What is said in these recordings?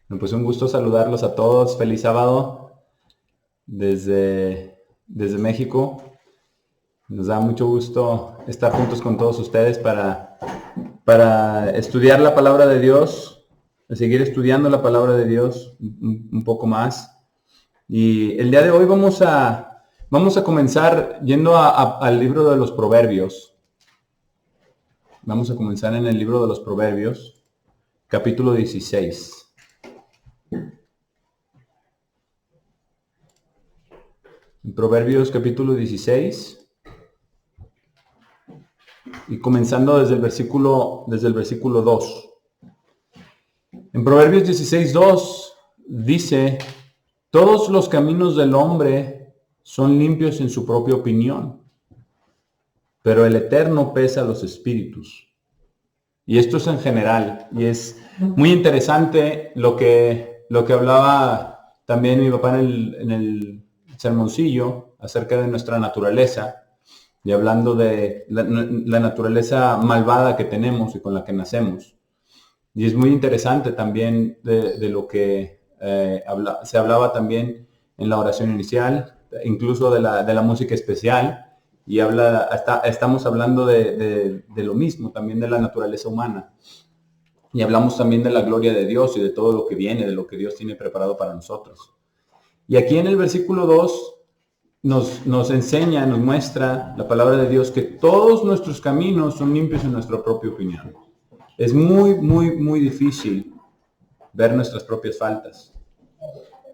Pues un gusto saludarlos a todos. Feliz sábado desde México. Nos da mucho gusto estar juntos con todos ustedes para estudiar la palabra de Dios, seguir estudiando la palabra de Dios un poco más. Y el día de hoy vamos a comenzar yendo al libro de los Proverbios. Vamos a comenzar en el libro de los Proverbios, capítulo 16. En Proverbios capítulo 16 y comenzando desde el versículo 2. En Proverbios 16:2 dice, todos los caminos del hombre son limpios en su propia opinión, pero el Eterno pesa los espíritus. Y esto es en general, y es muy interesante lo que hablaba también mi papá en el sermoncillo acerca de nuestra naturaleza, y hablando de la naturaleza malvada que tenemos y con la que nacemos. Y es muy interesante también de lo que se hablaba también en la oración inicial, incluso de la música especial, y estamos hablando de lo mismo, también de la naturaleza humana. Y hablamos también de la gloria de Dios y de todo lo que viene, de lo que Dios tiene preparado para nosotros. Y aquí en el versículo 2 nos enseña, nos muestra la palabra de Dios que todos nuestros caminos son limpios en nuestra propia opinión. Es muy, muy, muy difícil ver nuestras propias faltas,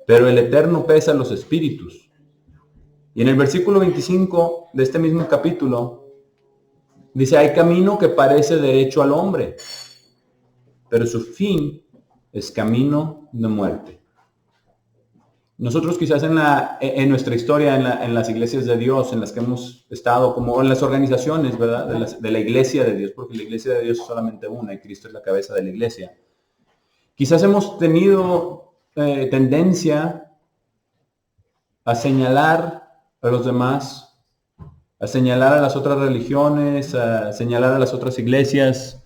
pero el Eterno pesa los espíritus. Y en el versículo 25 de este mismo capítulo dice, hay camino que parece derecho al hombre, pero su fin es camino de muerte. Nosotros quizás en nuestra historia, en las iglesias de Dios, en las que hemos estado, como en las organizaciones, ¿verdad? De la iglesia de Dios, porque la iglesia de Dios es solamente una y Cristo es la cabeza de la iglesia. Quizás hemos tenido tendencia a señalar a los demás, a señalar a las otras religiones, a señalar a las otras iglesias,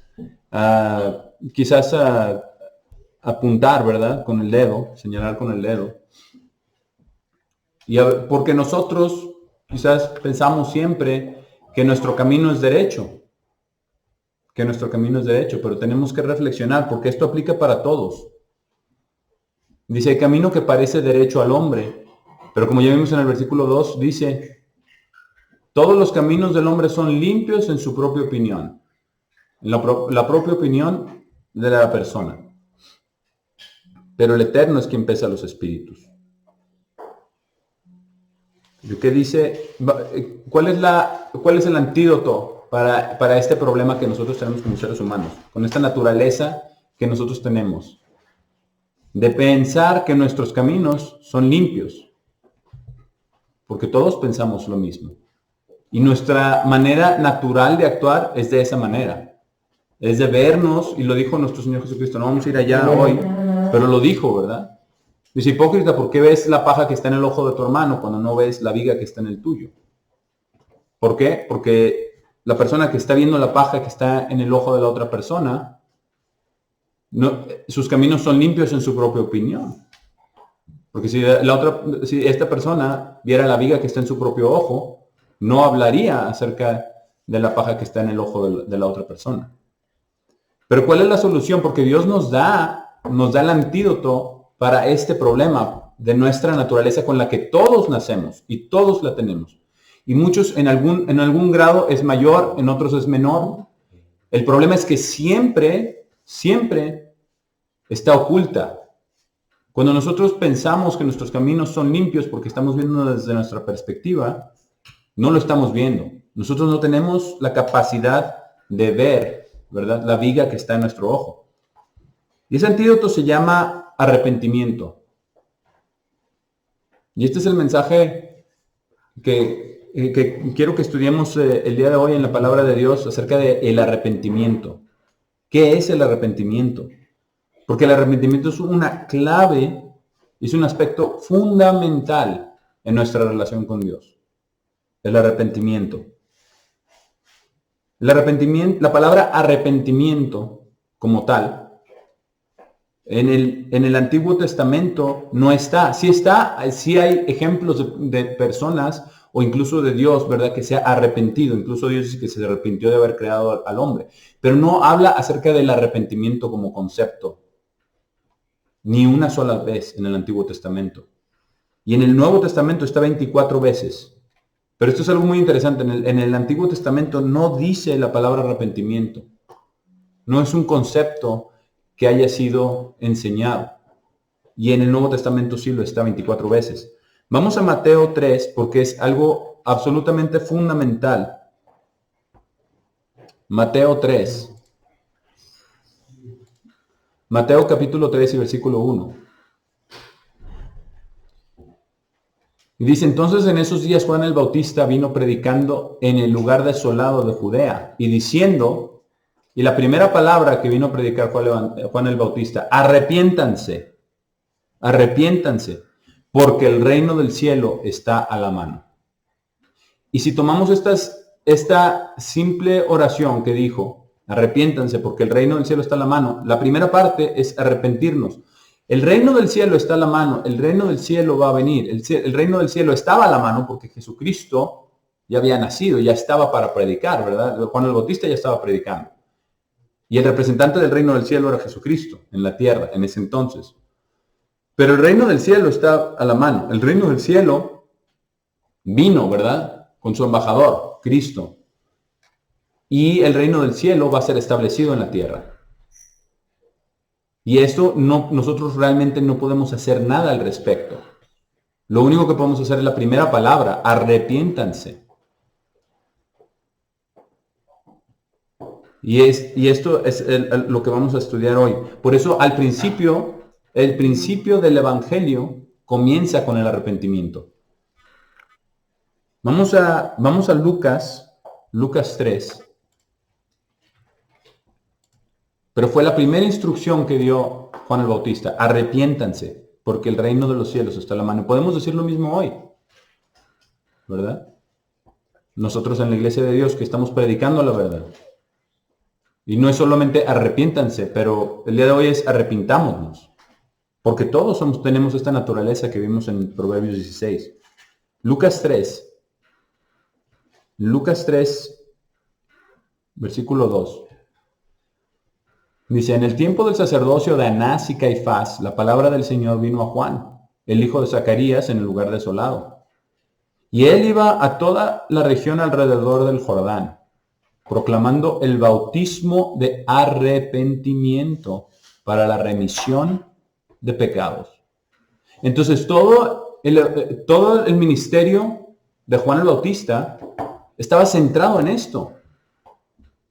quizás a apuntar, ¿verdad? Con el dedo, señalar con el dedo. Porque nosotros quizás pensamos siempre que nuestro camino es derecho, pero tenemos que reflexionar porque esto aplica para todos. Dice, el camino que parece derecho al hombre, pero como ya vimos en el versículo 2, dice, todos los caminos del hombre son limpios en su propia opinión, en la propia opinión de la persona. Pero el Eterno es quien pesa los espíritus. ¿Qué dice? ¿Cuál es el antídoto para este problema que nosotros tenemos como seres humanos? Con esta naturaleza que nosotros tenemos. De pensar que nuestros caminos son limpios. Porque todos pensamos lo mismo. Y nuestra manera natural de actuar es de esa manera. Es de vernos, y lo dijo nuestro Señor Jesucristo, no vamos a ir allá hoy, pero lo dijo, ¿verdad? Dice, hipócrita, ¿por qué ves la paja que está en el ojo de tu hermano cuando no ves la viga que está en el tuyo? ¿Por qué? Porque la persona que está viendo la paja que está en el ojo de la otra persona, sus caminos son limpios en su propia opinión. Porque si esta persona viera la viga que está en su propio ojo, no hablaría acerca de la paja que está en el ojo de la otra persona. Pero ¿cuál es la solución? Porque Dios nos da el antídoto para este problema de nuestra naturaleza con la que todos nacemos y todos la tenemos. Y muchos en algún grado es mayor, en otros es menor. El problema es que siempre está oculta. Cuando nosotros pensamos que nuestros caminos son limpios porque estamos viendo desde nuestra perspectiva, no lo estamos viendo. Nosotros no tenemos la capacidad de ver, ¿verdad?, la viga que está en nuestro ojo. Y ese antídoto se llama arrepentimiento. Y este es el mensaje que quiero que estudiemos el día de hoy en la palabra de Dios acerca del arrepentimiento. ¿Qué es el arrepentimiento? Porque el arrepentimiento es una clave, es un aspecto fundamental en nuestra relación con Dios. El arrepentimiento. La palabra arrepentimiento como tal, En el Antiguo Testamento no está. Sí hay ejemplos de personas o incluso de Dios, ¿verdad? Que se ha arrepentido. Incluso Dios dice que se arrepintió de haber creado al hombre. Pero no habla acerca del arrepentimiento como concepto. Ni una sola vez en el Antiguo Testamento. Y en el Nuevo Testamento está 24 veces. Pero esto es algo muy interesante. En el Antiguo Testamento no dice la palabra arrepentimiento. No es un concepto que haya sido enseñado. Y en el Nuevo Testamento sí lo está 24 veces. Vamos a Mateo 3 porque es algo absolutamente fundamental. Mateo 3. Mateo capítulo 3 y versículo 1. Y dice, entonces en esos días Juan el Bautista vino predicando en el lugar desolado de Judea y diciendo, y la primera palabra que vino a predicar Juan el Bautista, arrepiéntanse, porque el reino del cielo está a la mano. Y si tomamos esta simple oración que dijo, arrepiéntanse porque el reino del cielo está a la mano, la primera parte es arrepentirnos. El reino del cielo está a la mano, el reino del cielo va a venir, el reino del cielo estaba a la mano porque Jesucristo ya había nacido, ya estaba para predicar, ¿verdad? Juan el Bautista ya estaba predicando. Y el representante del reino del cielo era Jesucristo en la tierra en ese entonces. Pero el reino del cielo está a la mano. El reino del cielo vino, ¿verdad? Con su embajador, Cristo. Y el reino del cielo va a ser establecido en la tierra. Y esto nosotros realmente no podemos hacer nada al respecto. Lo único que podemos hacer es la primera palabra, arrepiéntanse. Y esto es lo que vamos a estudiar hoy. Por eso al principio, el principio del Evangelio comienza con el arrepentimiento. Vamos a Lucas 3. Pero fue la primera instrucción que dio Juan el Bautista. Arrepiéntanse, porque el reino de los cielos está a la mano. Podemos decir lo mismo hoy, ¿verdad? Nosotros en la iglesia de Dios que estamos predicando la verdad. Y no es solamente arrepiéntanse, pero el día de hoy es arrepintámonos. Porque todos tenemos esta naturaleza que vimos en Proverbios 16. Lucas 3, versículo 2. Dice, en el tiempo del sacerdocio de Anás y Caifás, la palabra del Señor vino a Juan, el hijo de Zacarías, en el lugar desolado. Y él iba a toda la región alrededor del Jordán, proclamando el bautismo de arrepentimiento para la remisión de pecados. Entonces todo el ministerio de Juan el Bautista estaba centrado en esto.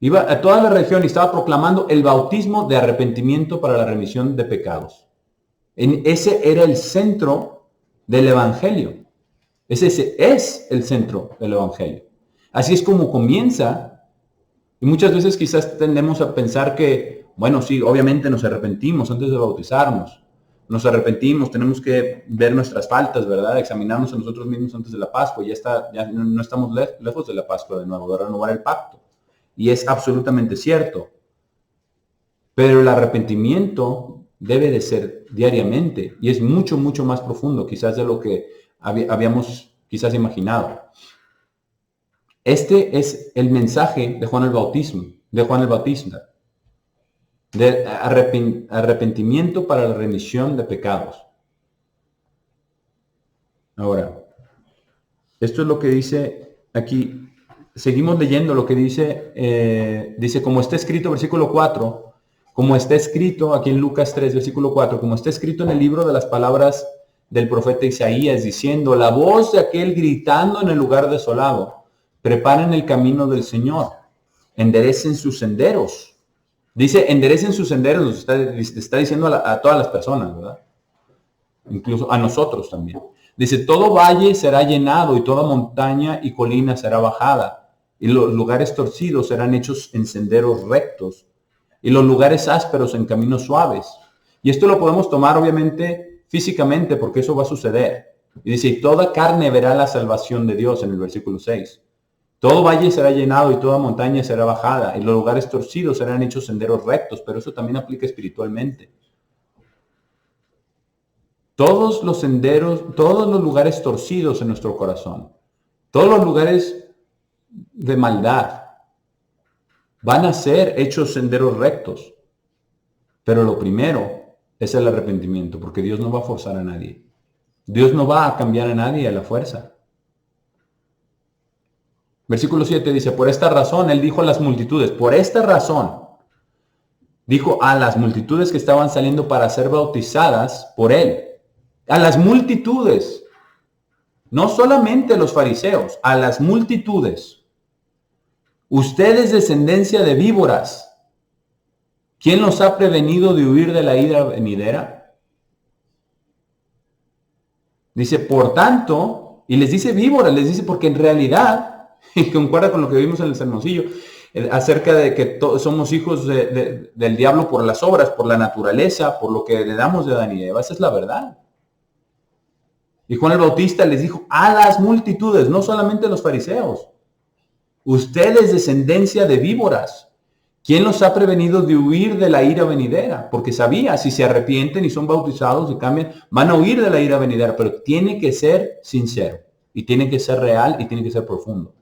Iba a toda la región y estaba proclamando el bautismo de arrepentimiento para la remisión de pecados. Ese era el centro del Evangelio. Ese es el centro del Evangelio. Así es como comienza. Y muchas veces quizás tendemos a pensar que, bueno, sí, obviamente nos arrepentimos antes de bautizarnos. Nos arrepentimos, tenemos que ver nuestras faltas, ¿verdad? Examinarnos a nosotros mismos antes de la Pascua. Ya no estamos lejos de la Pascua de nuevo, de renovar el pacto. Y es absolutamente cierto. Pero el arrepentimiento debe de ser diariamente. Y es mucho, mucho más profundo quizás de lo que habíamos quizás imaginado. Este es el mensaje de Juan el Bautista. De arrepentimiento para la remisión de pecados. Ahora, esto es lo que dice aquí. Seguimos leyendo lo que dice, como está escrito, versículo 4, como está escrito aquí en Lucas 3, versículo 4, como está escrito en el libro de las palabras del profeta Isaías, diciendo, la voz de aquel gritando en el lugar desolado, preparen el camino del Señor, enderecen sus senderos. Dice, enderecen sus senderos, está diciendo a todas las personas, ¿verdad? Incluso a nosotros también. Dice, todo valle será llenado y toda montaña y colina será bajada. Y los lugares torcidos serán hechos en senderos rectos. Y los lugares ásperos en caminos suaves. Y esto lo podemos tomar obviamente físicamente porque eso va a suceder. Y dice, y toda carne verá la salvación de Dios en el versículo 6. Todo valle será llenado y toda montaña será bajada. Y los lugares torcidos serán hechos senderos rectos. Pero eso también aplica espiritualmente. todos los senderos, todos los lugares torcidos en nuestro corazón, todos los lugares de maldad, van a ser hechos senderos rectos. Pero lo primero es el arrepentimiento, porque Dios no va a forzar a nadie. Dios no va a cambiar a nadie a la fuerza. Versículo 7 dice, por esta razón, Él dijo a las multitudes, por esta razón, dijo a las multitudes que estaban saliendo para ser bautizadas por Él. A las multitudes, no solamente los fariseos, a las multitudes. Ustedes, descendencia de víboras, ¿quién los ha prevenido de huir de la ira venidera? Dice, por tanto, y les dice víboras, les dice porque en realidad, y concuerda con lo que vimos en el sermoncillo, acerca de que somos hijos del diablo por las obras, por la naturaleza, por lo que heredamos de Adán y Eva. Esa es la verdad. Y Juan el Bautista les dijo a las multitudes, no solamente a los fariseos, ustedes, descendencia de víboras, ¿quién los ha prevenido de huir de la ira venidera? Porque sabía, si se arrepienten y son bautizados y cambian, van a huir de la ira venidera, pero tiene que ser sincero, y tiene que ser real, y tiene que ser profundo.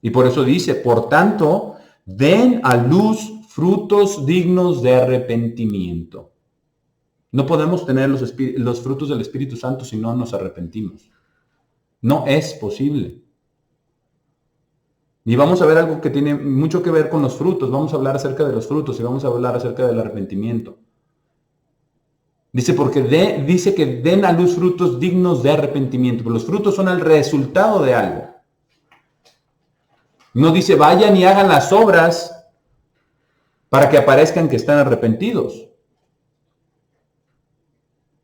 Y por eso dice, por tanto, den a luz frutos dignos de arrepentimiento. No podemos tener los frutos del Espíritu Santo si no nos arrepentimos. No es posible. Y vamos a ver algo que tiene mucho que ver con los frutos. Vamos a hablar acerca de los frutos y vamos a hablar acerca del arrepentimiento. Dice, dice que den a luz frutos dignos de arrepentimiento. Pero los frutos son el resultado de algo. No dice, vayan y hagan las obras para que aparezcan que están arrepentidos.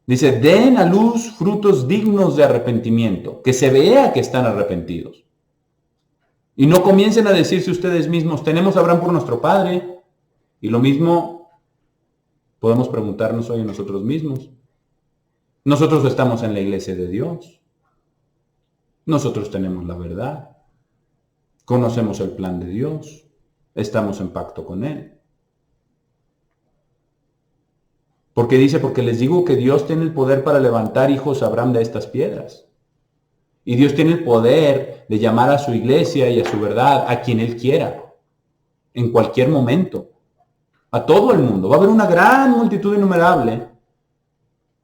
Dice, den a luz frutos dignos de arrepentimiento, que se vea que están arrepentidos. Y no comiencen a decirse ustedes mismos, tenemos a Abraham por nuestro padre. Y lo mismo podemos preguntarnos hoy a nosotros mismos. Nosotros estamos en la iglesia de Dios. Nosotros tenemos la verdad. Conocemos el plan de Dios. Estamos en pacto con Él. Porque dice, porque les digo que Dios tiene el poder para levantar hijos a Abraham de estas piedras. Y Dios tiene el poder de llamar a su iglesia y a su verdad a quien Él quiera. En cualquier momento. A todo el mundo. Va a haber una gran multitud innumerable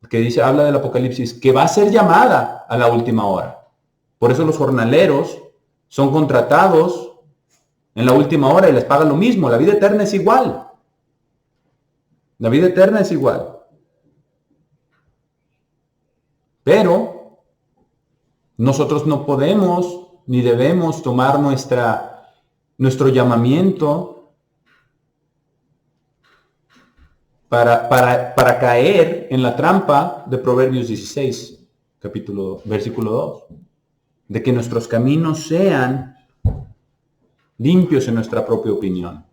que dice, habla del Apocalipsis, que va a ser llamada a la última hora. Por eso los jornaleros son contratados en la última hora y les pagan lo mismo. La vida eterna es igual. La vida eterna es igual. Pero nosotros no podemos ni debemos tomar nuestro llamamiento para caer en la trampa de Proverbios 16, versículo 2. De que nuestros caminos sean limpios en nuestra propia opinión.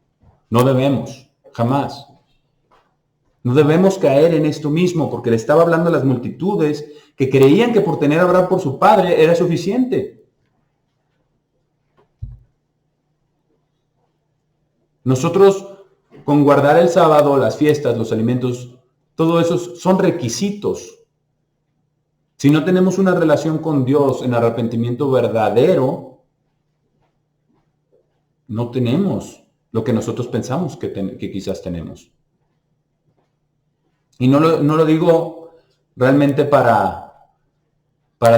No debemos, jamás. No debemos caer en esto mismo, porque le estaba hablando a las multitudes que creían que por tener a Abraham por su padre era suficiente. Nosotros, con guardar el sábado, las fiestas, los alimentos, todo eso son requisitos. Si no tenemos una relación con Dios en arrepentimiento verdadero, no tenemos lo que nosotros pensamos que quizás tenemos. Y no lo digo realmente para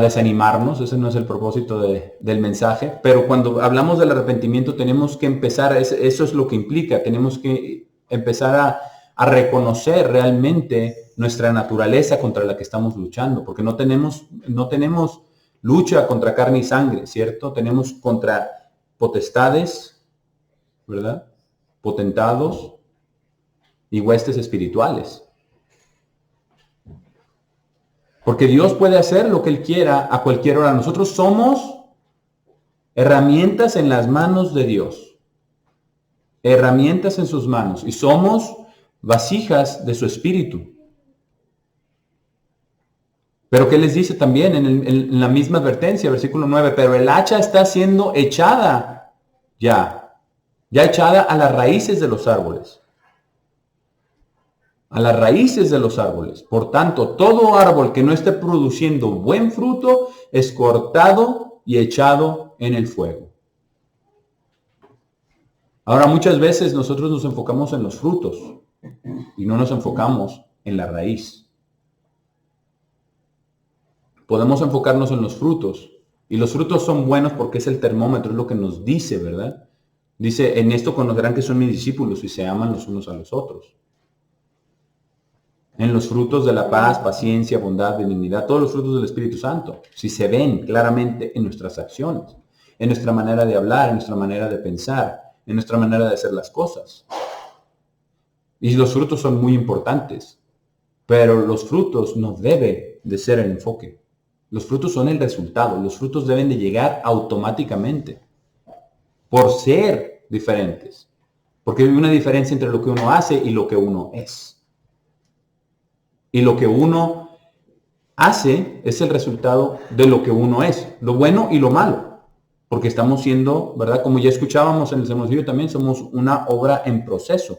desanimarnos, ese no es el propósito del mensaje, pero cuando hablamos del arrepentimiento tenemos que empezar, eso es lo que implica, tenemos que empezar a reconocer realmente nuestra naturaleza contra la que estamos luchando, porque no tenemos lucha contra carne y sangre, ¿cierto? Tenemos contra potestades, ¿verdad? Potentados y huestes espirituales. Porque Dios puede hacer lo que Él quiera a cualquier hora. Nosotros somos herramientas en las manos de Dios. Herramientas en sus manos. Y somos vasijas de su espíritu. Pero ¿qué les dice también en la misma advertencia, versículo 9? Pero el hacha está siendo echada ya echada a las raíces de los árboles. a las raíces de los árboles. Por tanto, todo árbol que no esté produciendo buen fruto es cortado y echado en el fuego. Ahora, muchas veces nosotros nos enfocamos en los frutos y no nos enfocamos en la raíz. Podemos enfocarnos en los frutos, y los frutos son buenos porque es el termómetro, es lo que nos dice, ¿verdad? Dice, en esto conocerán que son mis discípulos y se aman los unos a los otros. En los frutos de la paz, paciencia, bondad, benignidad, todos los frutos del Espíritu Santo, si se ven claramente en nuestras acciones, en nuestra manera de hablar, en nuestra manera de pensar, en nuestra manera de hacer las cosas. Y los frutos son muy importantes, pero los frutos no debe de ser el enfoque. Los frutos son el resultado. Los frutos deben de llegar automáticamente por ser diferentes. Porque hay una diferencia entre lo que uno hace y lo que uno es. Y lo que uno hace es el resultado de lo que uno es, lo bueno y lo malo. Porque estamos siendo, ¿verdad? Como ya escuchábamos en el sermoncillo también, somos una obra en proceso.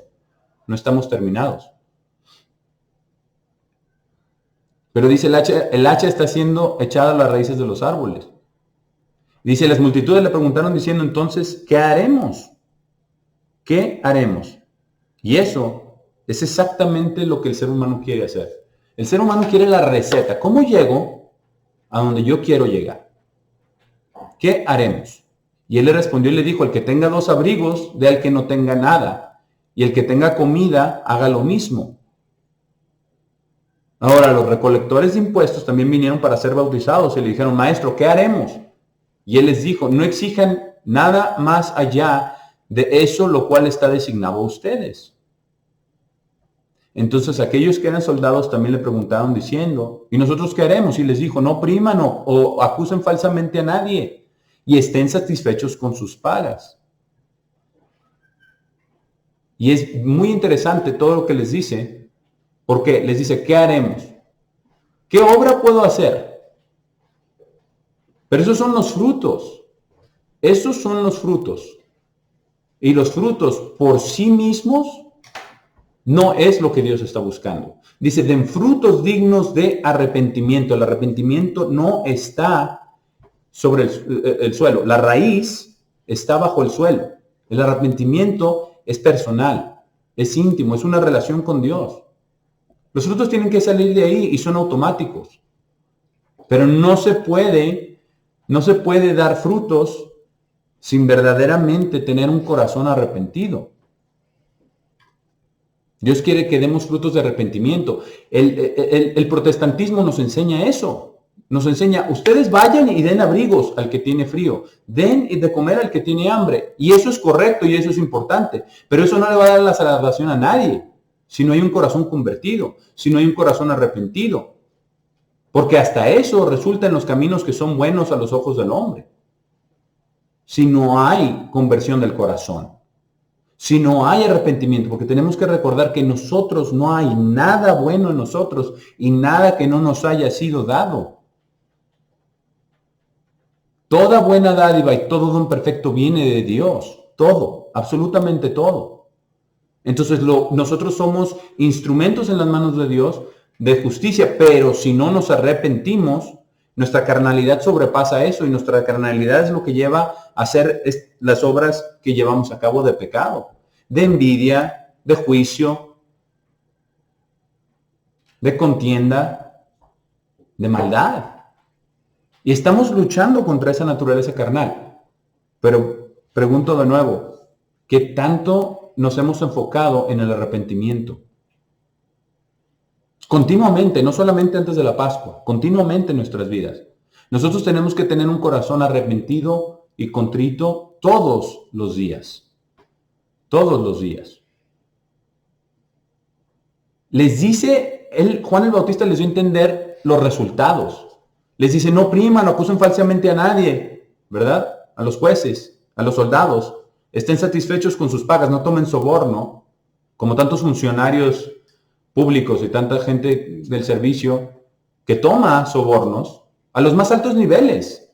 No estamos terminados. Pero dice, el hacha está siendo echada a las raíces de los árboles. Dice, las multitudes le preguntaron diciendo, entonces, ¿qué haremos? ¿Qué haremos? Y eso es exactamente lo que el ser humano quiere hacer. El ser humano quiere la receta. ¿Cómo llego a donde yo quiero llegar? ¿Qué haremos? Y él le respondió y le dijo, el que tenga 2 abrigos, dé al que no tenga nada. Y el que tenga comida, haga lo mismo. Ahora, los recolectores de impuestos también vinieron para ser bautizados y le dijeron, maestro, ¿qué haremos? Y él les dijo, no exijan nada más allá de eso, lo cual está designado a ustedes. Entonces aquellos que eran soldados también le preguntaron diciendo, ¿y nosotros qué haremos? Y les dijo, no opriman o acusen falsamente a nadie y estén satisfechos con sus pagas. Y es muy interesante todo lo que les dice, porque les dice, ¿qué haremos? ¿Qué obra puedo hacer? Pero esos son los frutos. Esos son los frutos. Y los frutos por sí mismos no es lo que Dios está buscando. Dice, den frutos dignos de arrepentimiento. El arrepentimiento no está sobre el suelo. La raíz está bajo el suelo. El arrepentimiento es personal, es íntimo, es una relación con Dios. Los frutos tienen que salir de ahí y son automáticos. Pero no se puede dar frutos sin verdaderamente tener un corazón arrepentido. Dios quiere que demos frutos de arrepentimiento. El protestantismo nos enseña eso. Nos enseña, ustedes vayan y den abrigos al que tiene frío. Den de comer al que tiene hambre. Y eso es correcto y eso es importante. Pero eso no le va a dar la salvación a nadie si no hay un corazón convertido, si no hay un corazón arrepentido. Porque hasta eso resulta en los caminos que son buenos a los ojos del hombre. Si no hay conversión del corazón, si no hay arrepentimiento, porque tenemos que recordar que nosotros no hay nada bueno en nosotros y nada que no nos haya sido dado. Toda buena dádiva y todo don perfecto viene de Dios. Todo, absolutamente todo. Entonces nosotros somos instrumentos en las manos de Dios de justicia, pero si no nos arrepentimos, nuestra carnalidad sobrepasa eso y nuestra carnalidad es lo que lleva a hacer las obras que llevamos a cabo de pecado, de envidia, de juicio, de contienda, de maldad. Y estamos luchando contra esa naturaleza carnal. Pero pregunto de nuevo, ¿qué tanto nos hemos enfocado en el arrepentimiento? Continuamente, no solamente antes de la Pascua, continuamente en nuestras vidas. Nosotros tenemos que tener un corazón arrepentido y contrito todos los días. Todos los días. Les dice, Juan el Bautista les dio a entender los resultados. Les dice, no opriman, no acusen falsamente a nadie, ¿verdad? A los jueces, a los soldados. Estén satisfechos con sus pagas, no tomen soborno, como tantos funcionarios públicos y tanta gente del servicio que toma sobornos a los más altos niveles.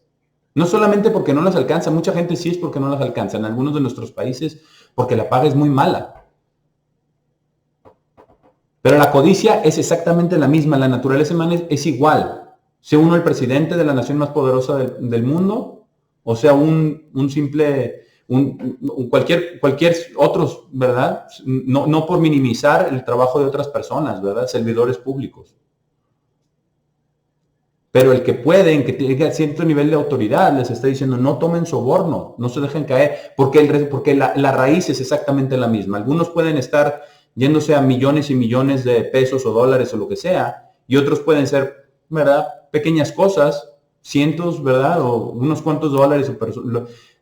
No solamente porque no las alcanza, mucha gente sí es porque no las alcanza. En algunos de nuestros países porque la paga es muy mala. Pero la codicia es exactamente la misma, la naturaleza humana es igual. Sea uno el presidente de la nación más poderosa del mundo, o sea un simple, cualquier otros, ¿verdad? No por minimizar el trabajo de otras personas, ¿verdad? Servidores públicos. Pero el que puede, en que tenga cierto nivel de autoridad, les está diciendo, no tomen soborno, no se dejen caer, porque la raíz es exactamente la misma. Algunos pueden estar yéndose a millones y millones de pesos o dólares o lo que sea, y otros pueden ser, ¿verdad? Pequeñas cosas, cientos, ¿verdad? O unos cuantos dólares,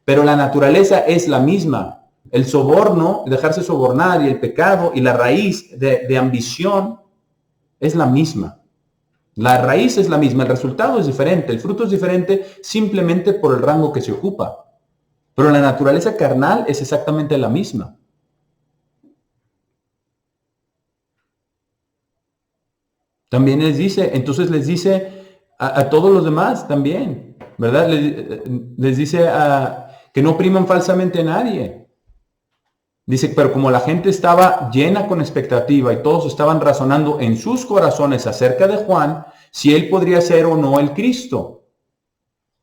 pero la naturaleza es la misma. El soborno, dejarse sobornar y el pecado y la raíz de ambición es la misma. La raíz es la misma, el resultado es diferente, el fruto es diferente simplemente por el rango que se ocupa. Pero la naturaleza carnal es exactamente la misma. También entonces les dice a todos los demás también, ¿verdad? Les dice que no opriman falsamente a nadie. Dice, pero como la gente estaba llena con expectativa y todos estaban razonando en sus corazones acerca de Juan, si él podría ser o no el Cristo.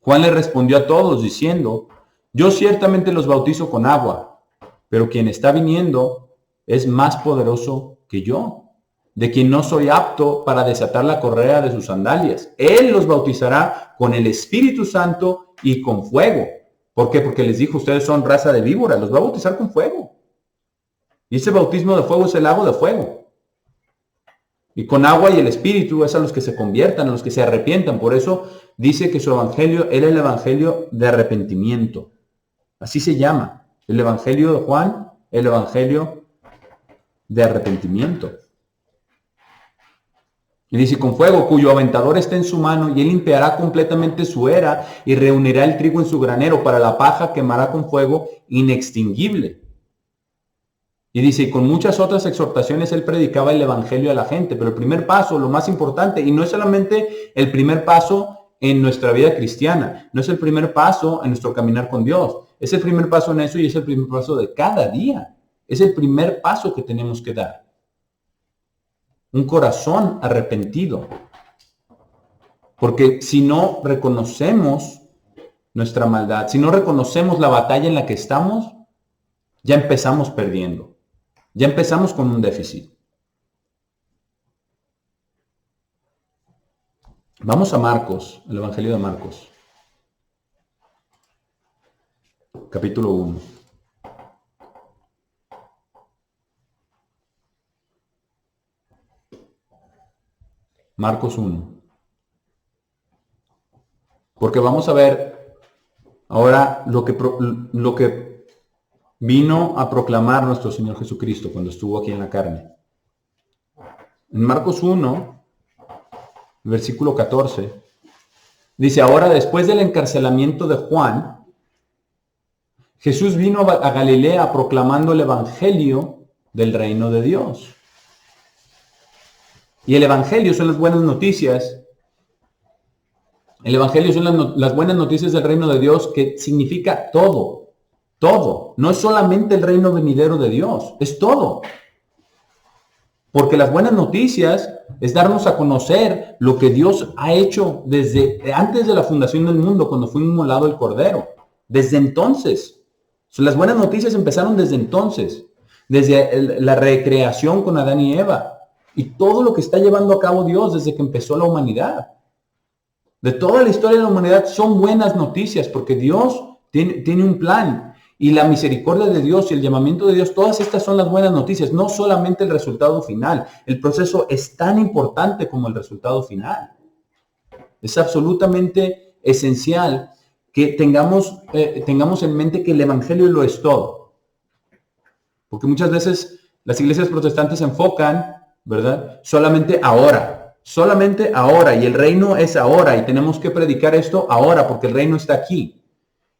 Juan le respondió a todos diciendo, yo ciertamente los bautizo con agua, pero quien está viniendo es más poderoso que yo, de quien no soy apto para desatar la correa de sus sandalias. Él los bautizará con el Espíritu Santo y con fuego. ¿Por qué? Porque les dijo, ustedes son raza de víboras, los va a bautizar con fuego. Y ese bautismo de fuego es el lago de fuego. Y con agua y el Espíritu es a los que se conviertan, a los que se arrepientan. Por eso dice que su evangelio era el evangelio de arrepentimiento. Así se llama. El evangelio de Juan, el evangelio de arrepentimiento. Y dice, con fuego, cuyo aventador está en su mano, y él limpiará completamente su era y reunirá el trigo en su granero, para la paja quemará con fuego inextinguible. Y dice, y con muchas otras exhortaciones él predicaba el evangelio a la gente. Pero el primer paso, lo más importante, y no es solamente el primer paso en nuestra vida cristiana, no es el primer paso en nuestro caminar con Dios, es el primer paso en eso y es el primer paso de cada día. Es el primer paso que tenemos que dar. Un corazón arrepentido. Porque si no reconocemos nuestra maldad, si no reconocemos la batalla en la que estamos, ya empezamos perdiendo. Ya empezamos con un déficit. Vamos a Marcos, el Evangelio de Marcos. Capítulo 1. Marcos 1. Porque vamos a ver ahora lo que vino a proclamar nuestro Señor Jesucristo cuando estuvo aquí en la carne. En Marcos 1, versículo 14, dice, ahora después del encarcelamiento de Juan, Jesús vino a Galilea proclamando el evangelio del reino de Dios. Y el evangelio son las buenas noticias. El evangelio son las buenas noticias del reino de Dios, que significa todo. Todo. No es solamente el reino venidero de Dios, es todo. Porque las buenas noticias es darnos a conocer lo que Dios ha hecho desde antes de la fundación del mundo, cuando fue inmolado el Cordero. Desde entonces. Las buenas noticias empezaron desde entonces. Desde la recreación con Adán y Eva. Y todo lo que está llevando a cabo Dios desde que empezó la humanidad. De toda la historia de la humanidad son buenas noticias, porque Dios tiene un plan. Y la misericordia de Dios y el llamamiento de Dios, todas estas son las buenas noticias, no solamente el resultado final. El proceso es tan importante como el resultado final. Es absolutamente esencial que tengamos en mente que el evangelio lo es todo. Porque muchas veces las iglesias protestantes se enfocan, ¿verdad? Solamente ahora, y el reino es ahora, y tenemos que predicar esto ahora, porque el reino está aquí.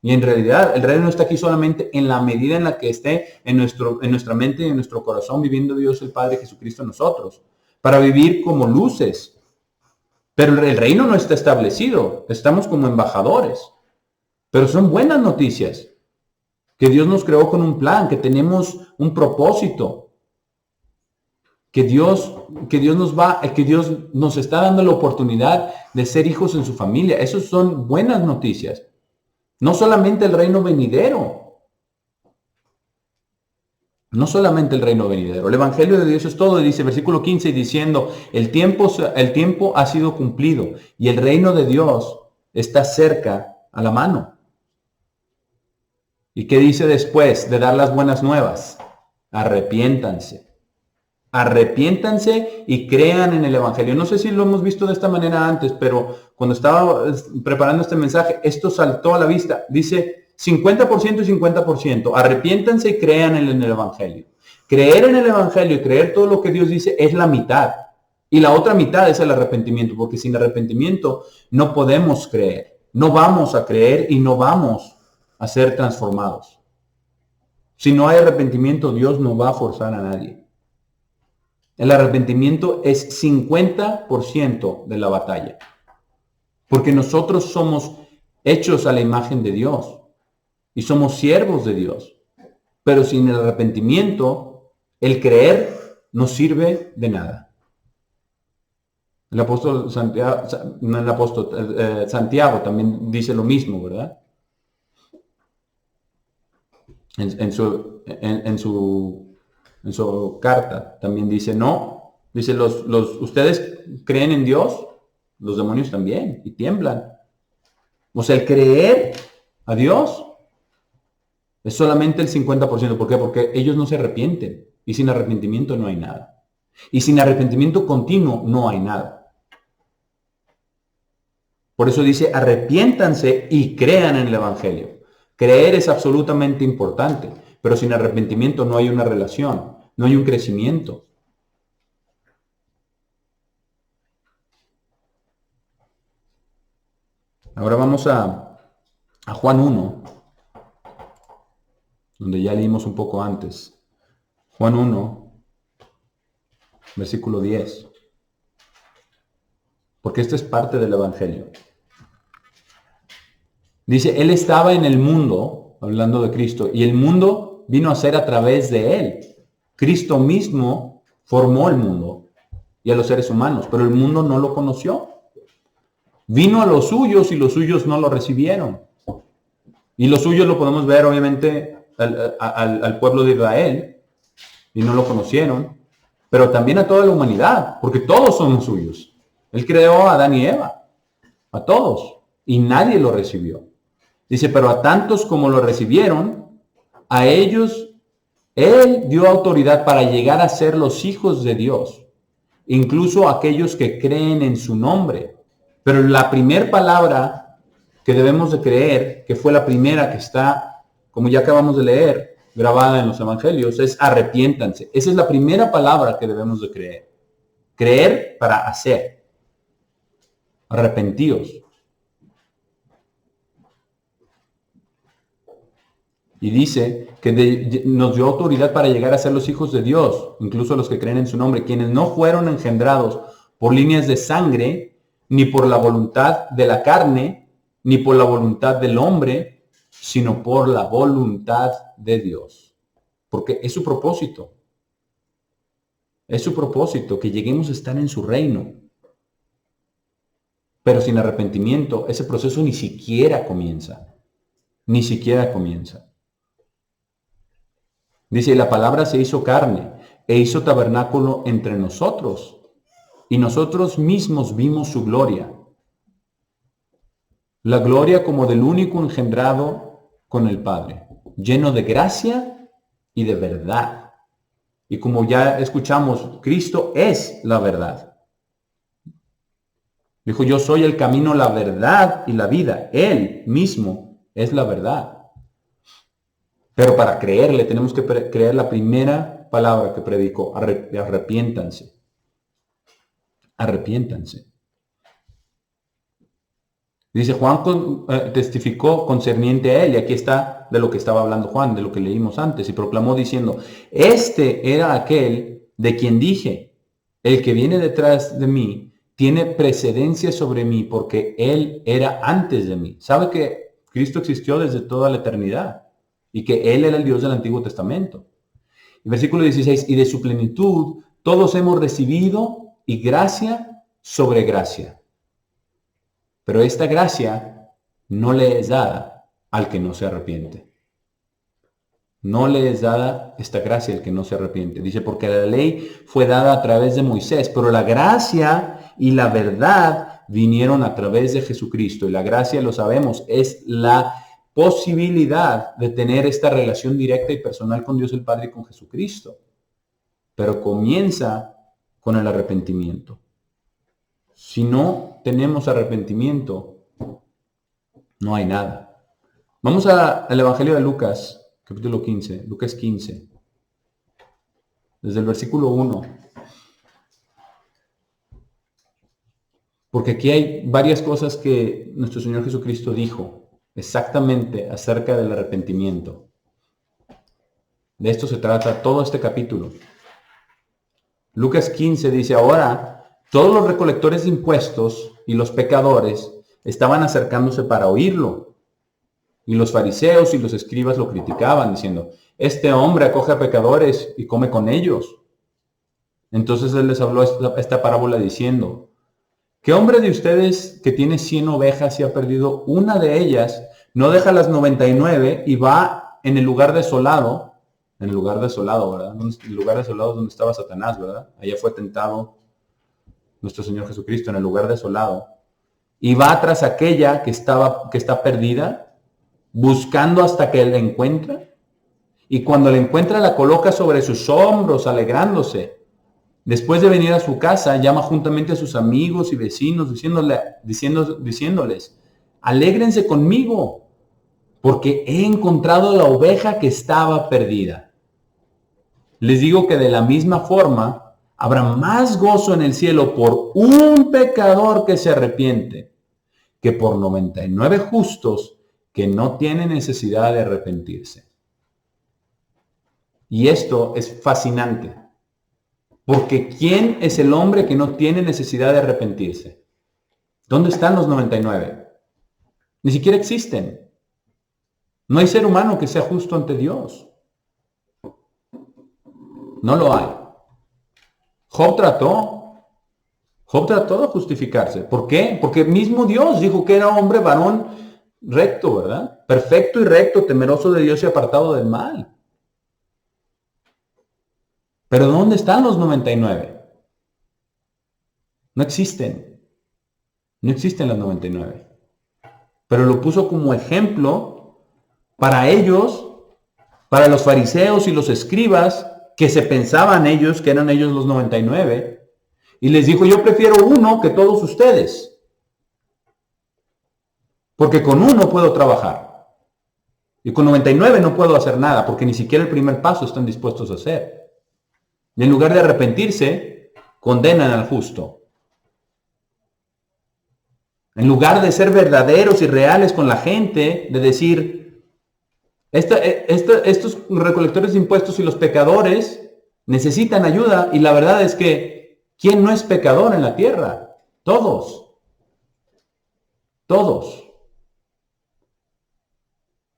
Y en realidad el reino está aquí solamente en la medida en la que esté en nuestra mente y en nuestro corazón viviendo Dios el Padre Jesucristo en nosotros, para vivir como luces. Pero el reino no está establecido, estamos como embajadores. Pero son buenas noticias, que Dios nos creó con un plan, que tenemos un propósito, que Dios nos está dando la oportunidad de ser hijos en su familia. Esas son buenas noticias. No solamente el reino venidero. No solamente el reino venidero. El evangelio de Dios es todo. Dice versículo 15 diciendo, el tiempo ha sido cumplido y el reino de Dios está cerca a la mano. ¿Y qué dice después de dar las buenas nuevas? Arrepiéntanse. Arrepiéntanse y crean en el evangelio. No sé si lo hemos visto de esta manera antes, pero cuando estaba preparando este mensaje, esto saltó a la vista. Dice 50% y 50%. Arrepiéntanse y crean en el evangelio. Creer en el evangelio y creer todo lo que Dios dice es la mitad. Y la otra mitad es el arrepentimiento, porque sin arrepentimiento no podemos creer. No vamos a creer y no vamos a ser transformados. Si no hay arrepentimiento, Dios no va a forzar a nadie. El arrepentimiento es 50% de la batalla. Porque nosotros somos hechos a la imagen de Dios y somos siervos de Dios. Pero sin el arrepentimiento, el creer no sirve de nada. El apóstol Santiago también dice lo mismo, ¿verdad? En su carta también dice, no, dice, ustedes creen en Dios, los demonios también, y tiemblan. O sea, el creer a Dios es solamente el 50%. ¿Por qué? Porque ellos no se arrepienten, y sin arrepentimiento no hay nada. Y sin arrepentimiento continuo no hay nada. Por eso dice, arrepiéntanse y crean en el evangelio. Creer es absolutamente importante, pero sin arrepentimiento no hay una relación, no hay un crecimiento. Ahora vamos a Juan 1, donde ya leímos un poco antes. Juan 1, versículo 10. Porque esto es parte del evangelio. Dice, Él estaba en el mundo, hablando de Cristo, y el mundo vino a ser a través de Él. Cristo mismo formó el mundo y a los seres humanos, pero el mundo no lo conoció. Vino a los suyos y los suyos no lo recibieron. Y los suyos lo podemos ver, obviamente, al pueblo de Israel, y no lo conocieron, pero también a toda la humanidad, porque todos somos suyos. Él creó a Adán y Eva, a todos, y nadie lo recibió. Dice, pero a tantos como lo recibieron, a ellos Él dio autoridad para llegar a ser los hijos de Dios, incluso aquellos que creen en su nombre. Pero la primera palabra que debemos de creer, que fue la primera que está, como ya acabamos de leer, grabada en los evangelios, es arrepiéntanse. Esa es la primera palabra que debemos de creer. Creer para hacer. Arrepentíos. Y dice que nos dio autoridad para llegar a ser los hijos de Dios, incluso los que creen en su nombre, quienes no fueron engendrados por líneas de sangre, ni por la voluntad de la carne, ni por la voluntad del hombre, sino por la voluntad de Dios. Porque es su propósito. Es su propósito que lleguemos a estar en su reino. Pero sin arrepentimiento, ese proceso ni siquiera comienza. Ni siquiera comienza. Dice, la palabra se hizo carne e hizo tabernáculo entre nosotros. Y nosotros mismos vimos su gloria. La gloria como del único engendrado con el Padre, lleno de gracia y de verdad. Y como ya escuchamos, Cristo es la verdad. Dijo, yo soy el camino, la verdad y la vida. Él mismo es la verdad. Pero para creerle tenemos que creer la primera palabra que predicó. Arrepiéntanse. Arrepiéntanse. Dice, Juan testificó concerniente a él, y aquí está de lo que estaba hablando Juan, de lo que leímos antes, y proclamó diciendo, este era aquel de quien dije, el que viene detrás de mí tiene precedencia sobre mí porque él era antes de mí. ¿Sabe que Cristo existió desde toda la eternidad? Y que Él era el Dios del Antiguo Testamento. Y versículo 16, y de su plenitud todos hemos recibido y gracia sobre gracia. Pero esta gracia no le es dada al que no se arrepiente. No le es dada esta gracia al que no se arrepiente. Dice, porque la ley fue dada a través de Moisés, pero la gracia y la verdad vinieron a través de Jesucristo. Y la gracia, lo sabemos, es la posibilidad de tener esta relación directa y personal con Dios el Padre y con Jesucristo. Pero comienza con el arrepentimiento. Si no tenemos arrepentimiento, no hay nada. Vamos al Evangelio de Lucas, capítulo 15, Lucas 15, desde el versículo 1. Porque aquí hay varias cosas que nuestro Señor Jesucristo dijo exactamente acerca del arrepentimiento. De esto se trata todo este capítulo. Lucas 15 dice, ahora todos los recolectores de impuestos y los pecadores estaban acercándose para oírlo. Y los fariseos y los escribas lo criticaban, diciendo, este hombre acoge a pecadores y come con ellos. Entonces él les habló esta parábola diciendo, ¿qué hombre de ustedes que tiene 100 ovejas y ha perdido una de ellas, no deja las 99 y va en el lugar desolado, ¿verdad? En el lugar desolado donde estaba Satanás, ¿verdad? Allá fue tentado nuestro Señor Jesucristo, en el lugar desolado. Y va tras aquella que está perdida, buscando hasta que la encuentra. Y cuando la encuentra, la coloca sobre sus hombros, alegrándose. Después de venir a su casa, llama juntamente a sus amigos y vecinos, diciéndoles, alégrense conmigo, porque he encontrado la oveja que estaba perdida. Les digo que de la misma forma, habrá más gozo en el cielo por un pecador que se arrepiente, que por 99 justos que no tienen necesidad de arrepentirse. Y esto es fascinante. Porque ¿quién es el hombre que no tiene necesidad de arrepentirse? ¿Dónde están los 99? Ni siquiera existen. No hay ser humano que sea justo ante Dios. No lo hay. Job trató de justificarse. ¿Por qué? Porque mismo Dios dijo que era hombre varón recto, ¿verdad? Perfecto y recto, temeroso de Dios y apartado del mal. Pero ¿dónde están los 99? No existen. No existen los 99. Pero lo puso como ejemplo para ellos, para los fariseos y los escribas, que se pensaban ellos, que eran ellos los 99, y les dijo, yo prefiero uno que todos ustedes. Porque con uno puedo trabajar. Y con 99 no puedo hacer nada, porque ni siquiera el primer paso están dispuestos a hacer. Y en lugar de arrepentirse, condenan al justo. En lugar de ser verdaderos y reales con la gente, de decir, estos recolectores de impuestos y los pecadores necesitan ayuda, y la verdad es que, ¿quién no es pecador en la tierra? Todos. Todos.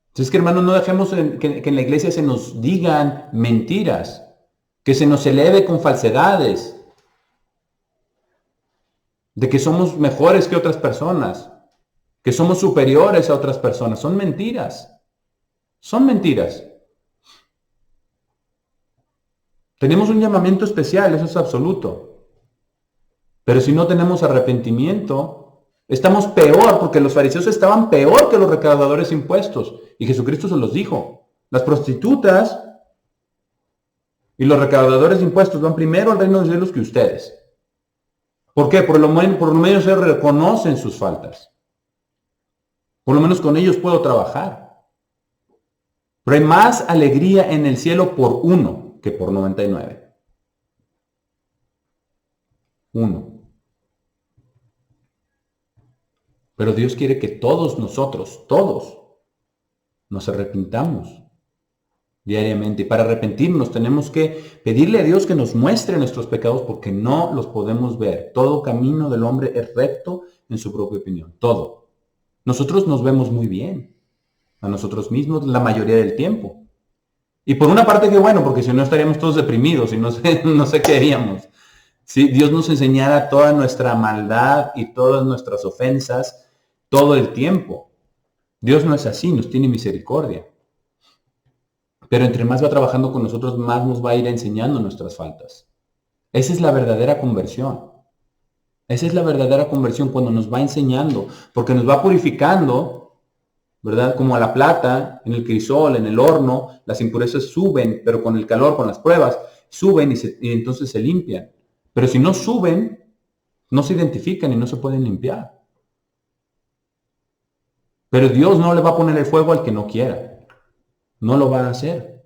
Entonces, que hermanos, no dejemos que en la iglesia se nos digan mentiras, que se nos eleve con falsedades, de que somos mejores que otras personas, que somos superiores a otras personas. Son mentiras. Son mentiras. Tenemos un llamamiento especial, eso es absoluto. Pero si no tenemos arrepentimiento, estamos peor, porque los fariseos estaban peor que los recaudadores de impuestos. Y Jesucristo se los dijo. Las prostitutas y los recaudadores de impuestos van primero al reino de los cielos que ustedes. ¿Por qué? Por lo menos ellos reconocen sus faltas. Por lo menos con ellos puedo trabajar. Pero hay más alegría en el cielo por uno que por 99. Uno. Pero Dios quiere que todos nosotros, todos, nos arrepintamos diariamente. Y para arrepentirnos tenemos que pedirle a Dios que nos muestre nuestros pecados porque no los podemos ver. Todo camino del hombre es recto en su propia opinión. Todo. Nosotros nos vemos muy bien a nosotros mismos la mayoría del tiempo. Y por una parte que bueno, porque si no estaríamos todos deprimidos y no sé qué haríamos. Si Dios nos enseñara toda nuestra maldad y todas nuestras ofensas todo el tiempo. Dios no es así, nos tiene misericordia. Pero entre más va trabajando con nosotros, más nos va a ir enseñando nuestras faltas. Esa es la verdadera conversión. Esa es la verdadera conversión cuando nos va enseñando, porque nos va purificando, ¿verdad? Como a la plata, en el crisol, en el horno, las impurezas suben, pero con el calor, con las pruebas, suben y entonces se limpian. Pero si no suben, no se identifican y no se pueden limpiar. Pero Dios no le va a poner el fuego al que no quiera. No lo va a hacer.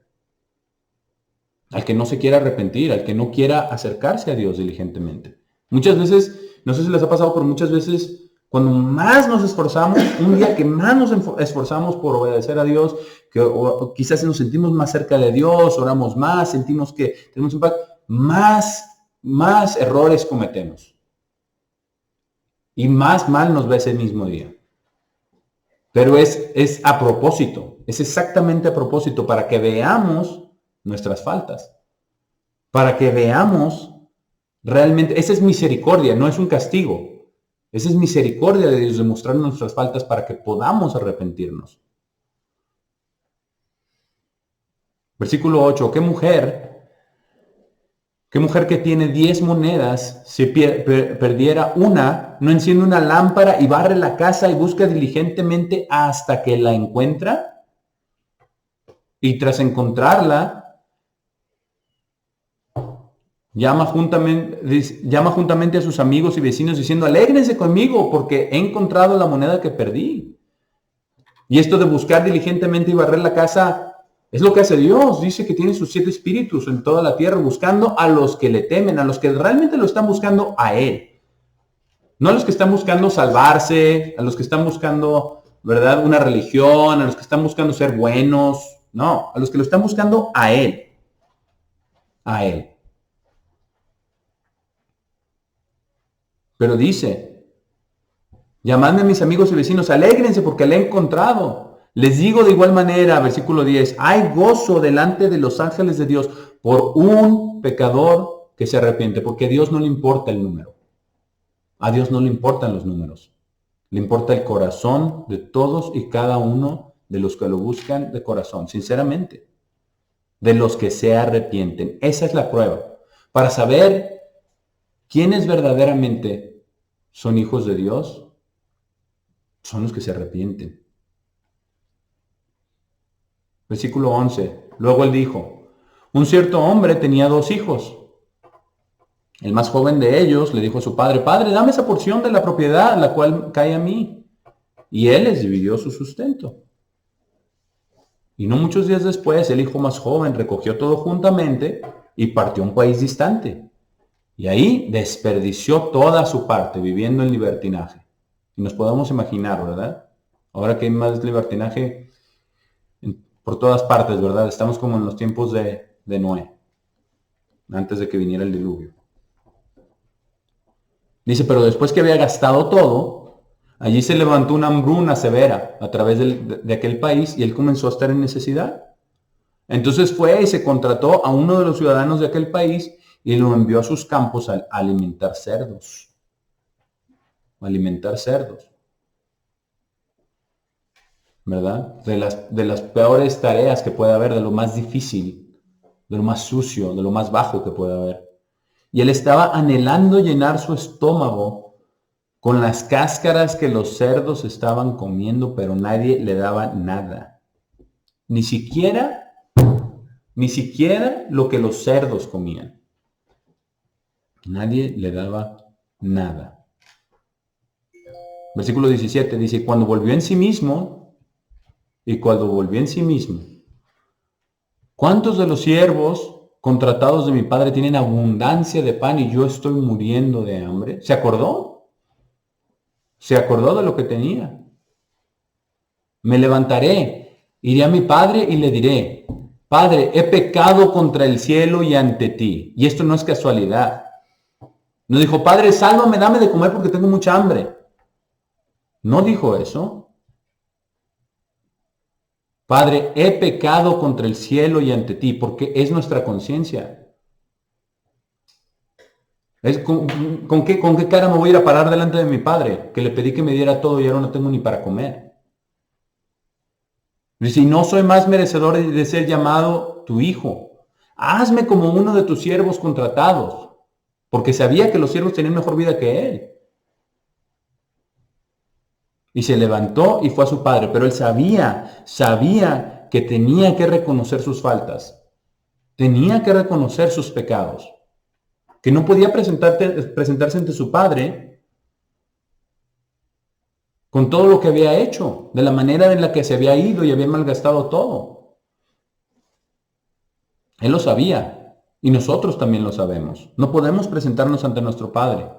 Al que no se quiera arrepentir, al que no quiera acercarse a Dios diligentemente. Muchas veces, no sé si les ha pasado, pero muchas veces cuando más nos esforzamos, un día que más nos esforzamos por obedecer a Dios, o quizás nos sentimos más cerca de Dios, oramos más, sentimos que tenemos impacto, más errores cometemos. Y más mal nos va ese mismo día. Pero es a propósito, es exactamente a propósito, para que veamos nuestras faltas, para que veamos realmente, esa es misericordia, no es un castigo, esa es misericordia de Dios de mostrar nuestras faltas para que podamos arrepentirnos. Versículo 8, ¿qué mujer que tiene 10 monedas, si perdiera una, no enciende una lámpara y barre la casa y busca diligentemente hasta que la encuentra? Y tras encontrarla, llama juntamente a sus amigos y vecinos diciendo, alégrense conmigo porque he encontrado la moneda que perdí. Y esto de buscar diligentemente y barrer la casa es lo que hace Dios. Dice que tiene sus 7 espíritus en toda la tierra buscando a los que le temen, a los que realmente lo están buscando a Él. No a los que están buscando salvarse, a los que están buscando, ¿verdad?, una religión, a los que están buscando ser buenos. No, a los que lo están buscando a Él. A Él. Pero dice, llamadme a mis amigos y vecinos, alégrense porque le he encontrado. Les digo de igual manera, versículo 10, hay gozo delante de los ángeles de Dios por un pecador que se arrepiente, porque a Dios no le importa el número. A Dios no le importan los números. Le importa el corazón de todos y cada uno de los que lo buscan de corazón, sinceramente. De los que se arrepienten. Esa es la prueba. Para saber quiénes verdaderamente son hijos de Dios, son los que se arrepienten. Versículo 11. Luego él dijo, un cierto hombre tenía 2 hijos. El más joven de ellos le dijo a su padre, Padre, dame esa porción de la propiedad, la cual cae a mí. Y él les dividió su sustento. Y no muchos días después, el hijo más joven recogió todo juntamente y partió a un país distante. Y ahí desperdició toda su parte, viviendo en libertinaje. Y nos podemos imaginar, ¿verdad? Ahora que hay más libertinaje por todas partes, ¿verdad? Estamos como en los tiempos de Noé, antes de que viniera el diluvio. Dice, pero después que había gastado todo, allí se levantó una hambruna severa a través de aquel país y él comenzó a estar en necesidad. Entonces fue y se contrató a uno de los ciudadanos de aquel país y lo envió a sus campos a alimentar cerdos. Alimentar cerdos. ¿Verdad? De las peores tareas que puede haber, de lo más difícil, de lo más sucio, de lo más bajo que puede haber. Y él estaba anhelando llenar su estómago con las cáscaras que los cerdos estaban comiendo, pero nadie le daba nada. Ni siquiera lo que los cerdos comían. Nadie le daba nada. Versículo 17 dice, cuando volvió en sí mismo, ¿cuántos de los siervos contratados de mi padre tienen abundancia de pan y yo estoy muriendo de hambre? ¿Se acordó? Se acordó de lo que tenía. Me levantaré, iré a mi padre y le diré, Padre, he pecado contra el cielo y ante ti. Y esto no es casualidad. No dijo, Padre, sálvame, dame de comer porque tengo mucha hambre. No dijo eso. Padre, he pecado contra el cielo y ante ti, porque es nuestra conciencia. ¿Con qué cara me voy a ir a parar delante de mi Padre? Que le pedí que me diera todo y ahora no tengo ni para comer. Dice, y no soy más merecedor de ser llamado tu hijo. Hazme como uno de tus siervos contratados, porque sabía que los siervos tenían mejor vida que él. Y se levantó y fue a su padre, pero él sabía que tenía que reconocer sus faltas, tenía que reconocer sus pecados, que no podía presentarse ante su padre con todo lo que había hecho, de la manera en la que se había ido y había malgastado todo. Él lo sabía y nosotros también lo sabemos. No podemos presentarnos ante nuestro Padre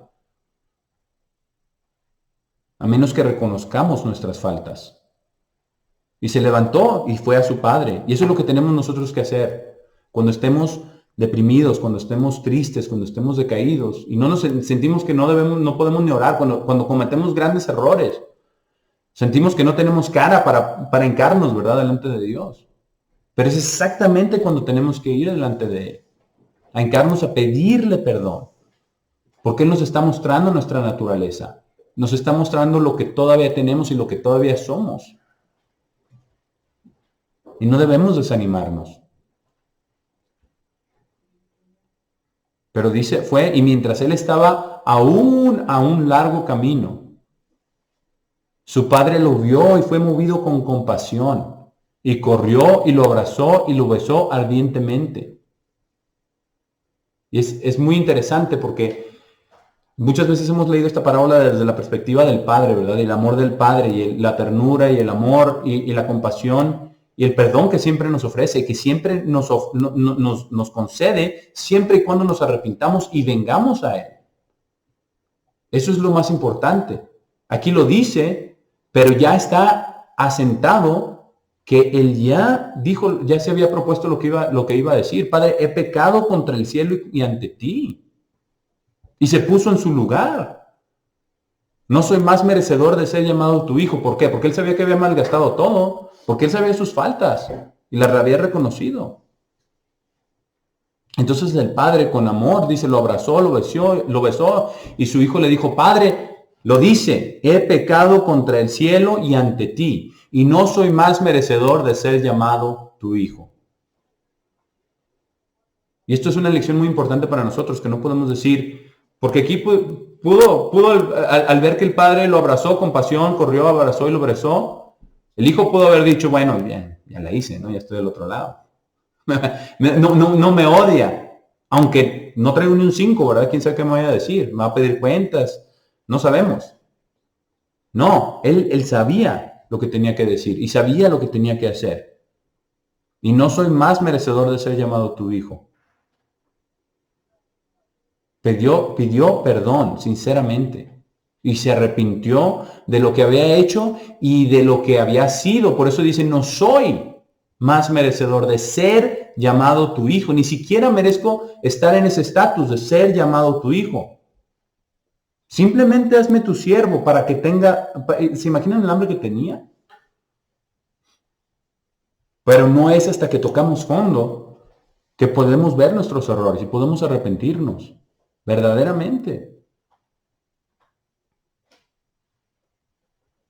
a menos que reconozcamos nuestras faltas. Y se levantó y fue a su Padre. Y eso es lo que tenemos nosotros que hacer. Cuando estemos deprimidos, cuando estemos tristes, cuando estemos decaídos, y no nos sentimos que no podemos ni orar, cuando cometemos grandes errores, sentimos que no tenemos cara para hincarnos, ¿verdad?, delante de Dios. Pero es exactamente cuando tenemos que ir delante de Él, a hincarnos a pedirle perdón. Porque Él nos está mostrando nuestra naturaleza. Nos está mostrando lo que todavía tenemos y lo que todavía somos. Y no debemos desanimarnos. Pero dice, fue, y mientras él estaba aún a un largo camino, su padre lo vio y fue movido con compasión, y corrió y lo abrazó y lo besó ardientemente. Y es muy interesante porque muchas veces hemos leído esta parábola desde la perspectiva del Padre, ¿verdad? El amor del Padre y la ternura y el amor y la compasión y el perdón que siempre nos ofrece, que siempre nos concede, siempre y cuando nos arrepintamos y vengamos a Él. Eso es lo más importante. Aquí lo dice, pero ya está asentado que Él ya dijo, ya se había propuesto lo que iba a decir. Padre, he pecado contra el cielo y ante ti. Y se puso en su lugar. No soy más merecedor de ser llamado tu hijo. ¿Por qué? Porque él sabía que había malgastado todo. Porque él sabía sus faltas y las había reconocido. Entonces el padre con amor, dice, lo abrazó, lo besó y su hijo le dijo, Padre, lo dice, he pecado contra el cielo y ante ti y no soy más merecedor de ser llamado tu hijo. Y esto es una lección muy importante para nosotros, que no podemos decir, porque aquí pudo al ver que el padre lo abrazó con pasión, corrió, abrazó y lo besó, el hijo pudo haber dicho, bueno, bien, ya la hice, ¿no? Ya estoy del otro lado. No me odia, aunque no traigo ni un 5, ¿verdad? ¿Quién sabe qué me vaya a decir? ¿Me va a pedir cuentas? No sabemos. No, él sabía lo que tenía que decir y sabía lo que tenía que hacer. Y no soy más merecedor de ser llamado tu hijo. Pidió perdón, sinceramente, y se arrepintió de lo que había hecho y de lo que había sido. Por eso dice, no soy más merecedor de ser llamado tu hijo. Ni siquiera merezco estar en ese estatus de ser llamado tu hijo. Simplemente hazme tu siervo para que tenga... ¿Se imaginan el hambre que tenía? Pero no es hasta que tocamos fondo que podemos ver nuestros errores y podemos arrepentirnos. Verdaderamente.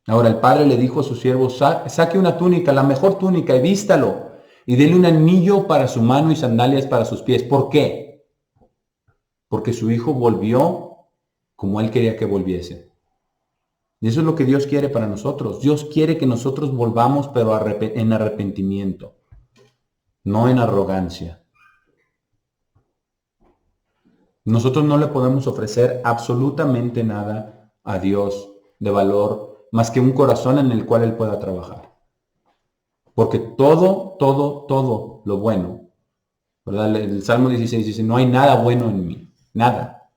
Ahora el padre le dijo a su siervo, saque una túnica, la mejor túnica, y vístalo, y dele un anillo para su mano y sandalias para sus pies. ¿Por qué? Porque su hijo volvió como él quería que volviese. Y eso es lo que Dios quiere para nosotros. Dios quiere que nosotros volvamos, pero en arrepentimiento, no en arrogancia. Nosotros no le podemos ofrecer absolutamente nada a Dios de valor, más que un corazón en el cual Él pueda trabajar. Porque todo lo bueno, ¿verdad? El Salmo 16 dice, no hay nada bueno en mí, nada.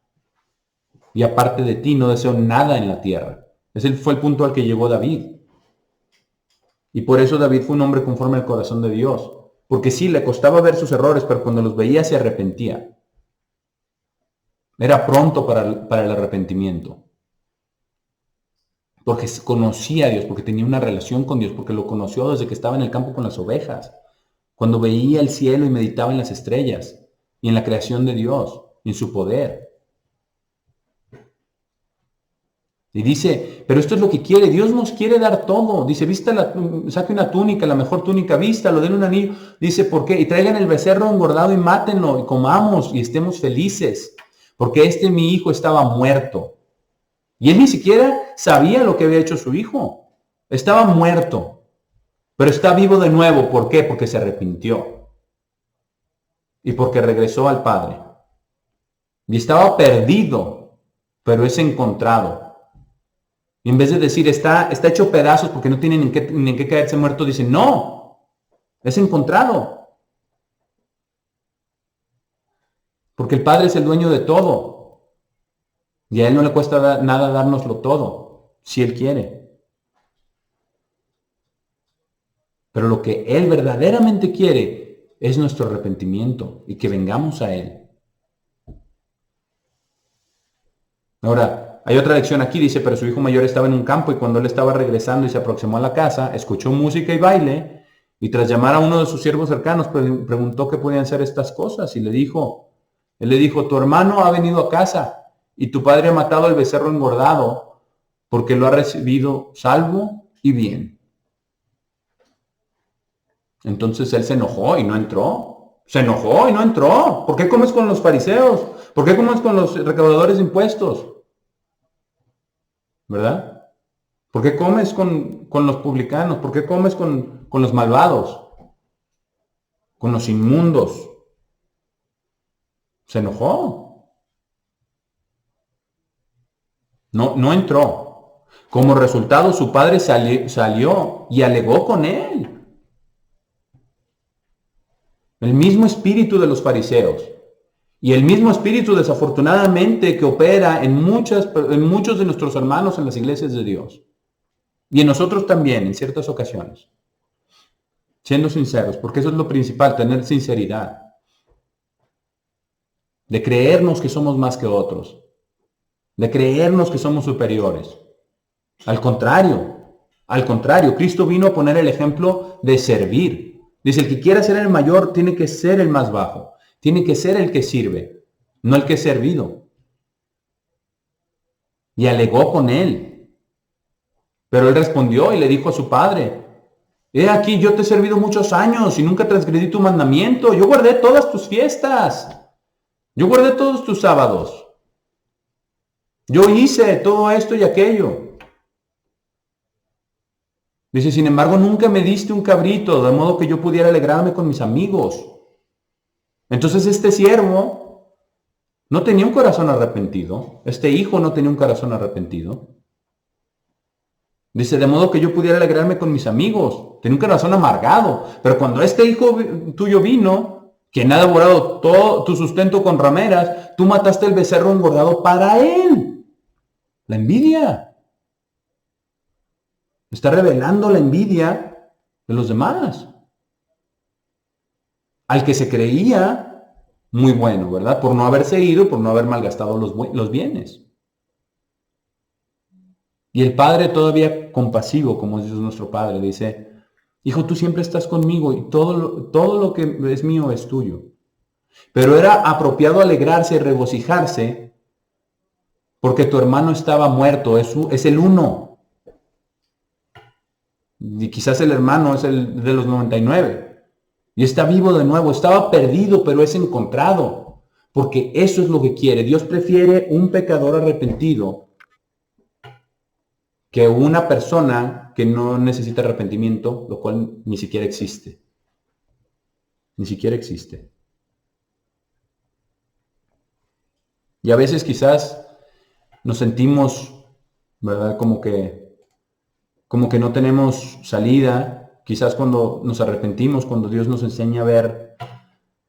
Y aparte de ti no deseo nada en la tierra. Ese fue el punto al que llegó David. Y por eso David fue un hombre conforme al corazón de Dios. Porque sí, le costaba ver sus errores, pero cuando los veía se arrepentía. Era pronto para el arrepentimiento. porque conocía a Dios, porque tenía una relación con Dios, porque lo conoció desde que estaba en el campo con las ovejas, cuando veía el cielo y meditaba en las estrellas y en la creación de Dios, y en su poder. Y dice, pero esto es lo que quiere, Dios nos quiere dar todo. Dice, saque una túnica, la mejor túnica, vístalo, denle un anillo. Dice, ¿por qué? Y traigan el becerro engordado y mátenlo, y comamos y estemos felices. Porque mi hijo estaba muerto. Y él ni siquiera sabía lo que había hecho su hijo. Estaba muerto, pero está vivo de nuevo. ¿Por qué? Porque se arrepintió. Y porque regresó al Padre. Y estaba perdido, pero es encontrado. Y en vez de decir, está hecho pedazos porque no tiene ni en qué caerse muerto, dice, no, es encontrado. Porque el Padre es el dueño de todo. Y a Él no le cuesta nada dárnoslo todo, si Él quiere. Pero lo que Él verdaderamente quiere es nuestro arrepentimiento y que vengamos a Él. Ahora, hay otra lección aquí, dice, pero su hijo mayor estaba en un campo y cuando él estaba regresando y se aproximó a la casa, escuchó música y baile y tras llamar a uno de sus siervos cercanos, preguntó qué podían ser estas cosas y él le dijo, tu hermano ha venido a casa y tu padre ha matado al becerro engordado porque lo ha recibido salvo y bien. Entonces él se enojó y no entró. Se enojó y no entró. ¿Por qué comes con los fariseos? ¿Por qué comes con los recaudadores de impuestos? ¿Verdad? ¿Por qué comes con los publicanos? ¿Por qué comes con los malvados? Con los inmundos. Se enojó. No entró. Como resultado, su padre salió y alegó con él. El mismo espíritu de los fariseos. Y el mismo espíritu, desafortunadamente, que opera en muchos de nuestros hermanos en las iglesias de Dios. Y en nosotros también, en ciertas ocasiones. Siendo sinceros, porque eso es lo principal, tener sinceridad. De creernos que somos más que otros. De creernos que somos superiores. Al contrario, Cristo vino a poner el ejemplo de servir. Dice, el que quiera ser el mayor tiene que ser el más bajo. Tiene que ser el que sirve, no el que es servido. Y alegó con él. Pero él respondió y le dijo a su padre, he aquí, yo te he servido muchos años y nunca transgredí tu mandamiento. Yo guardé todas tus fiestas. Yo guardé todos tus sábados. Yo hice todo esto y aquello. Dice, sin embargo, nunca me diste un cabrito, de modo que yo pudiera alegrarme con mis amigos. Entonces este siervo no tenía un corazón arrepentido. Este hijo no tenía un corazón arrepentido. Dice, de modo que yo pudiera alegrarme con mis amigos. Tenía un corazón amargado. Pero cuando este hijo tuyo vino, quien ha devorado todo tu sustento con rameras, tú mataste el becerro engordado para él. La envidia. Está revelando la envidia de los demás. Al que se creía muy bueno, ¿verdad? Por no haberse ido, por no haber malgastado los bienes. Y el padre todavía compasivo, como dice nuestro padre, dice, hijo, tú siempre estás conmigo y todo lo que es mío es tuyo. Pero era apropiado alegrarse y regocijarse porque tu hermano estaba muerto, es el uno. Y quizás el hermano es el de los 99. Y está vivo de nuevo, estaba perdido, pero es encontrado. Porque eso es lo que quiere. Dios prefiere un pecador arrepentido que una persona que no necesita arrepentimiento, lo cual ni siquiera existe. Ni siquiera existe. Y a veces quizás nos sentimos, ¿verdad? Como que no tenemos salida. Quizás cuando nos arrepentimos, cuando Dios nos enseña a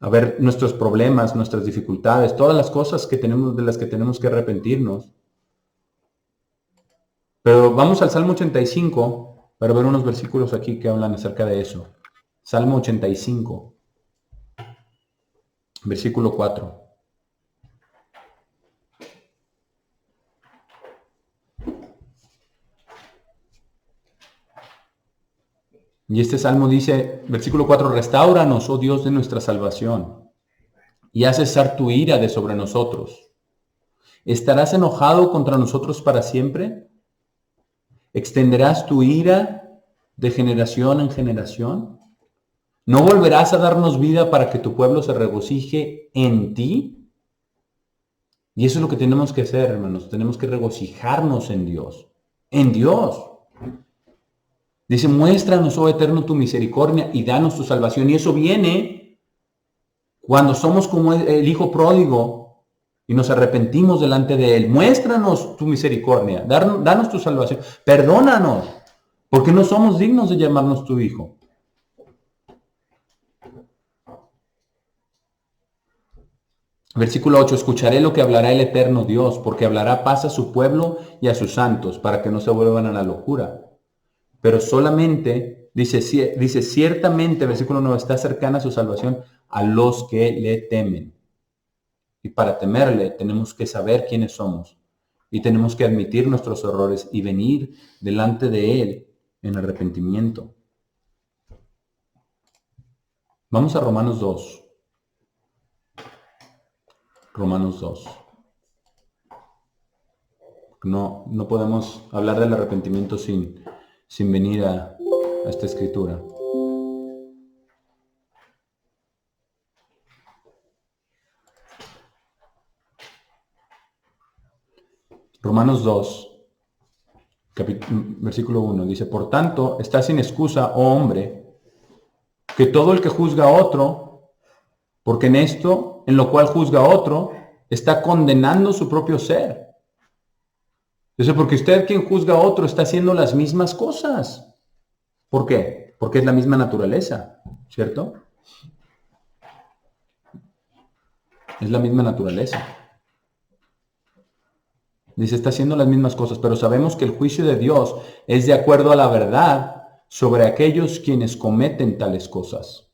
ver nuestros problemas, nuestras dificultades, todas las cosas de las que tenemos que arrepentirnos. Pero vamos al Salmo 85 para ver unos versículos aquí que hablan acerca de eso. Salmo 85, versículo 4. Y este salmo dice, versículo 4, restáuranos, oh Dios de nuestra salvación, y haz cesar tu ira de sobre nosotros. ¿Estarás enojado contra nosotros para siempre? ¿Extenderás tu ira de generación en generación? ¿No volverás a darnos vida para que tu pueblo se regocije en ti? Y eso es lo que tenemos que hacer, hermanos. Tenemos que regocijarnos en Dios. En Dios. Dice, muéstranos, oh Eterno, tu misericordia y danos tu salvación. Y eso viene cuando somos como el hijo pródigo y nos arrepentimos delante de Él. Muéstranos tu misericordia, danos tu salvación. Perdónanos, porque no somos dignos de llamarnos tu hijo. Versículo 8, escucharé lo que hablará el eterno Dios, porque hablará paz a su pueblo y a sus santos, para que no se vuelvan a la locura. Pero solamente, dice ciertamente, versículo 9, está cercana su salvación a los que le temen. Y para temerle tenemos que saber quiénes somos. Y tenemos que admitir nuestros errores y venir delante de Él en arrepentimiento. Vamos a Romanos 2. Romanos 2. No podemos hablar del arrepentimiento sin venir a esta escritura. Romanos 2, versículo 1, dice, por tanto, está sin excusa, oh hombre, que todo el que juzga a otro, porque en esto, en lo cual juzga a otro, está condenando su propio ser. Dice, porque usted quien juzga a otro está haciendo las mismas cosas. ¿Por qué? Porque es la misma naturaleza, ¿cierto? Es la misma naturaleza. Dice, está haciendo las mismas cosas, pero sabemos que el juicio de Dios es de acuerdo a la verdad sobre aquellos quienes cometen tales cosas.